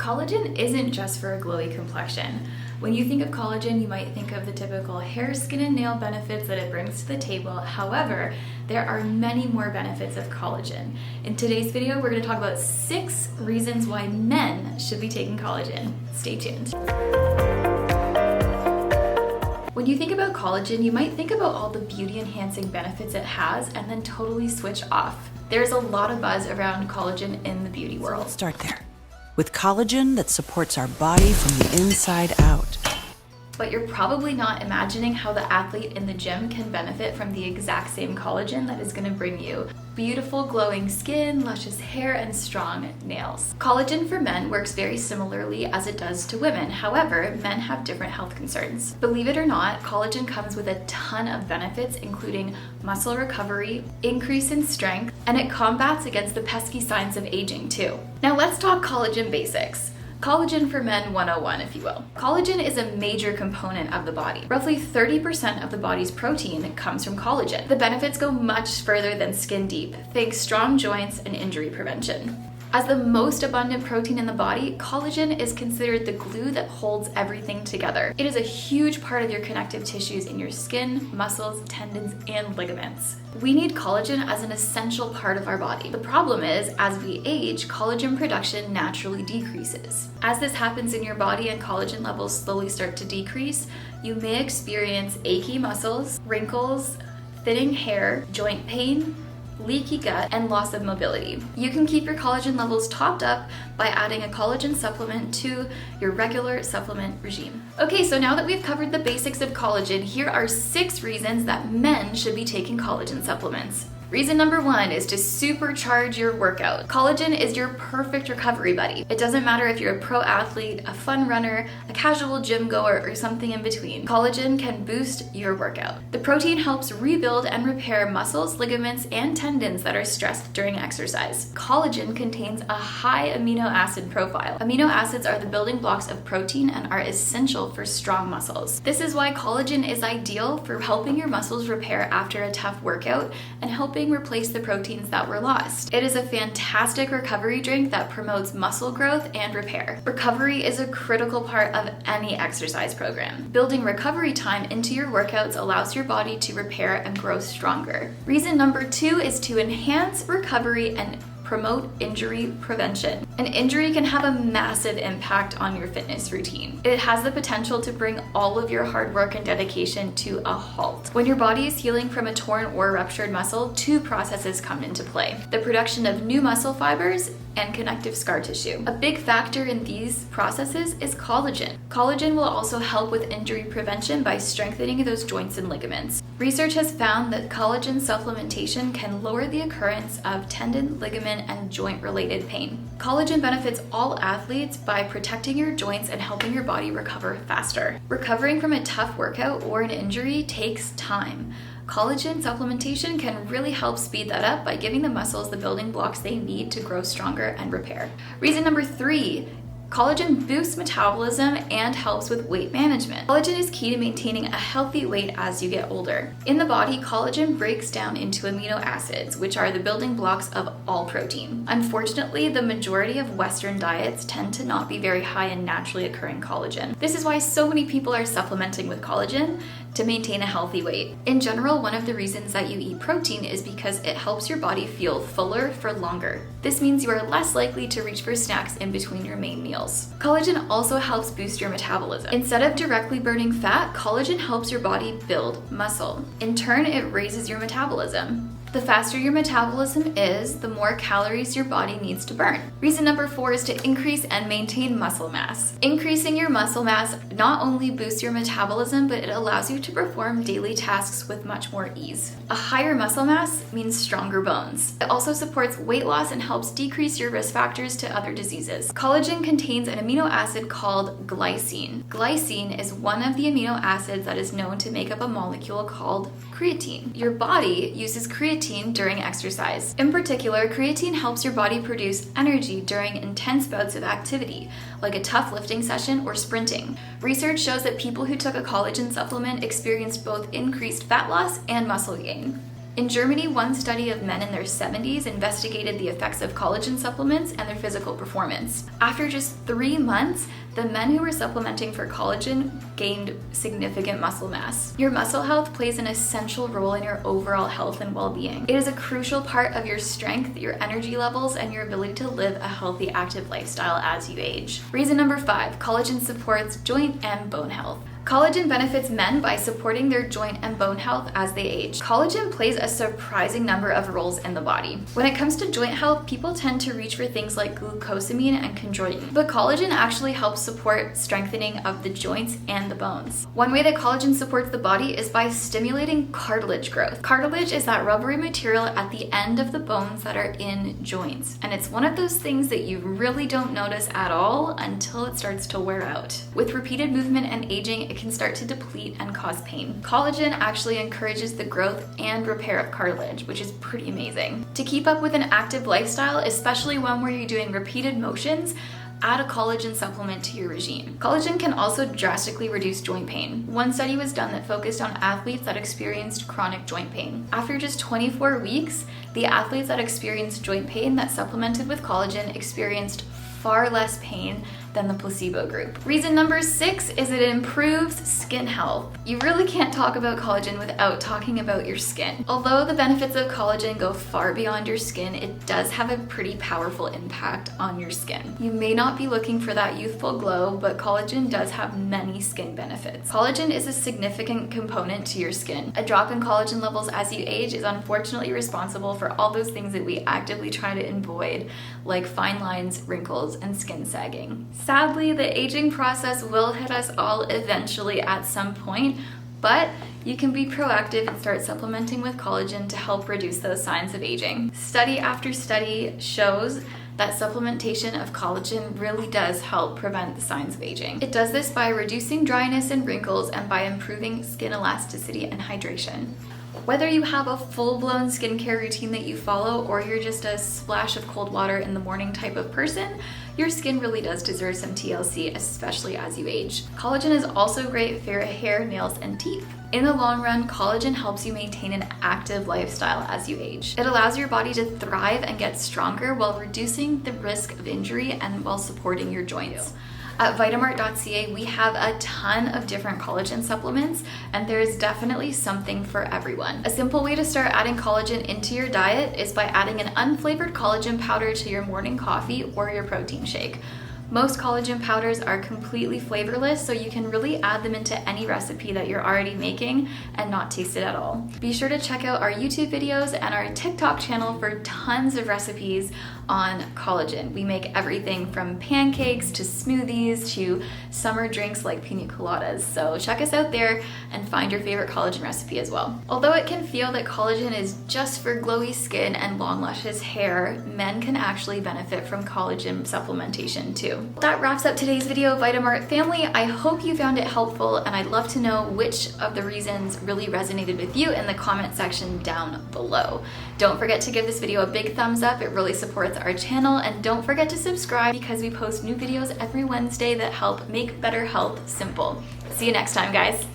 Collagen isn't just for a glowy complexion. When you think of collagen, you might think of the typical hair, skin, and nail benefits that it brings to the table. However, there are many more benefits of collagen. In today's video, we're going to talk about 6 reasons why men should be taking collagen. Stay tuned. When you think about collagen, you might think about all the beauty-enhancing benefits it has and then totally switch off. There's a lot of buzz around collagen in the beauty world. Let's start there. With collagen that supports our body from the inside out. But you're probably not imagining how the athlete in the gym can benefit from the exact same collagen that is going to bring you beautiful glowing skin, luscious hair, and strong nails. Collagen for men works very similarly as it does to women. However, men have different health concerns. Believe it or not, collagen comes with a ton of benefits, including muscle recovery, increase in strength, and it combats against the pesky signs of aging too. Now let's talk collagen basics. Collagen for men 101, if you will. Collagen is a major component of the body. Roughly 30% of the body's protein comes from collagen. The benefits go much further than skin deep. Think strong joints and injury prevention. As the most abundant protein in the body, collagen is considered the glue that holds everything together. It is a huge part of your connective tissues in your skin, muscles, tendons, and ligaments. We need collagen as an essential part of our body. The problem is, as we age, collagen production naturally decreases. As this happens in your body and collagen levels slowly start to decrease, you may experience achy muscles, wrinkles, thinning hair, joint pain, leaky gut, and loss of mobility. You can keep your collagen levels topped up by adding a collagen supplement to your regular supplement regime. Okay, so now that we've covered the basics of collagen, here are 6 reasons that men should be taking collagen supplements. Reason number 1 is to supercharge your workout. Collagen is your perfect recovery buddy. It doesn't matter if you're a pro athlete, a fun runner, a casual gym goer, or something in between. Collagen can boost your workout. The protein helps rebuild and repair muscles, ligaments, and tendons that are stressed during exercise. Collagen contains a high amino acid profile. Amino acids are the building blocks of protein and are essential for strong muscles. This is why collagen is ideal for helping your muscles repair after a tough workout and helping replace the proteins that were lost. It is a fantastic recovery drink that promotes muscle growth and repair. Recovery is a critical part of any exercise program. Building recovery time into your workouts allows your body to repair and grow stronger. Reason number 2 is to enhance recovery and promote injury prevention. An injury can have a massive impact on your fitness routine. It has the potential to bring all of your hard work and dedication to a halt. When your body is healing from a torn or ruptured muscle, 2 processes come into play: the production of new muscle fibers and connective scar tissue. A big factor in these processes is collagen. Collagen will also help with injury prevention by strengthening those joints and ligaments. Research has found that collagen supplementation can lower the occurrence of tendon, ligament, and joint-related pain. Collagen benefits all athletes by protecting your joints and helping your body recover faster. Recovering from a tough workout or an injury takes time. Collagen supplementation can really help speed that up by giving the muscles the building blocks they need to grow stronger and repair. Reason number 3, collagen boosts metabolism and helps with weight management. Collagen is key to maintaining a healthy weight as you get older. In the body, collagen breaks down into amino acids, which are the building blocks of all protein. Unfortunately, the majority of Western diets tend to not be very high in naturally occurring collagen. This is why so many people are supplementing with collagen to maintain a healthy weight. In general, one of the reasons that you eat protein is because it helps your body feel fuller for longer. This means you are less likely to reach for snacks in between your main meals. Collagen also helps boost your metabolism. Instead of directly burning fat, collagen helps your body build muscle. In turn, it raises your metabolism. The faster your metabolism is, the more calories your body needs to burn. Reason number 4 is to increase and maintain muscle mass. Increasing your muscle mass not only boosts your metabolism, but it allows you to perform daily tasks with much more ease. A higher muscle mass means stronger bones. It also supports weight loss and helps decrease your risk factors to other diseases. Collagen contains an amino acid called glycine. Glycine is one of the amino acids that is known to make up a molecule called creatine. Your body uses creatine during exercise. In particular, creatine helps your body produce energy during intense bouts of activity, like a tough lifting session or sprinting. Research shows that people who took a collagen supplement experienced both increased fat loss and muscle gain. In Germany, one study of men in their 70s investigated the effects of collagen supplements and their physical performance. After just 3 months, the men who were supplementing for collagen gained significant muscle mass. Your muscle health plays an essential role in your overall health and well-being. It is a crucial part of your strength, your energy levels, and your ability to live a healthy, active lifestyle as you age. Reason number 5, collagen supports joint and bone health. Collagen benefits men by supporting their joint and bone health as they age. Collagen plays a surprising number of roles in the body. When it comes to joint health, people tend to reach for things like glucosamine and chondroitin, but collagen actually helps support strengthening of the joints and the bones. One way that collagen supports the body is by stimulating cartilage growth. Cartilage is that rubbery material at the end of the bones that are in joints, and it's one of those things that you really don't notice at all until it starts to wear out. With repeated movement and aging, it can start to deplete and cause pain. Collagen actually encourages the growth and repair of cartilage, which is pretty amazing. To keep up with an active lifestyle, especially one where you're doing repeated motions, add a collagen supplement to your regime. Collagen can also drastically reduce joint pain. One study was done that focused on athletes that experienced chronic joint pain. After just 24 weeks, the athletes that experienced joint pain that supplemented with collagen experienced far less pain than the placebo group. Reason number 6 is it improves skin health. You really can't talk about collagen without talking about your skin. Although the benefits of collagen go far beyond your skin, it does have a pretty powerful impact on your skin. You may not be looking for that youthful glow, but collagen does have many skin benefits. Collagen is a significant component to your skin. A drop in collagen levels as you age is unfortunately responsible for all those things that we actively try to avoid, like fine lines, wrinkles, and skin sagging. Sadly, the aging process will hit us all eventually at some point, but you can be proactive and start supplementing with collagen to help reduce those signs of aging. Study after study shows that supplementation of collagen really does help prevent the signs of aging. It does this by reducing dryness and wrinkles and by improving skin elasticity and hydration. Whether you have a full-blown skincare routine that you follow or you're just a splash of cold water in the morning type of person, your skin really does deserve some TLC, especially as you age. Collagen is also great for your hair, nails, and teeth. In the long run, collagen helps you maintain an active lifestyle as you age. It allows your body to thrive and get stronger while reducing the risk of injury and while supporting your joints. At Vitamart.ca, we have a ton of different collagen supplements, and there is definitely something for everyone. A simple way to start adding collagen into your diet is by adding an unflavored collagen powder to your morning coffee or your protein shake. Most collagen powders are completely flavorless, so you can really add them into any recipe that you're already making and not taste it at all. Be sure to check out our YouTube videos and our TikTok channel for tons of recipes on collagen. We make everything from pancakes to smoothies to summer drinks like pina coladas. So check us out there and find your favorite collagen recipe as well. Although it can feel that collagen is just for glowy skin and long luscious hair, men can actually benefit from collagen supplementation too. That wraps up today's video, Vitamart family. I hope you found it helpful, and I'd love to know which of the reasons really resonated with you in the comment section down below. Don't forget to give this video a big thumbs up. It really supports our channel, and don't forget to subscribe because we post new videos every Wednesday that help make better health simple. See you next time, guys.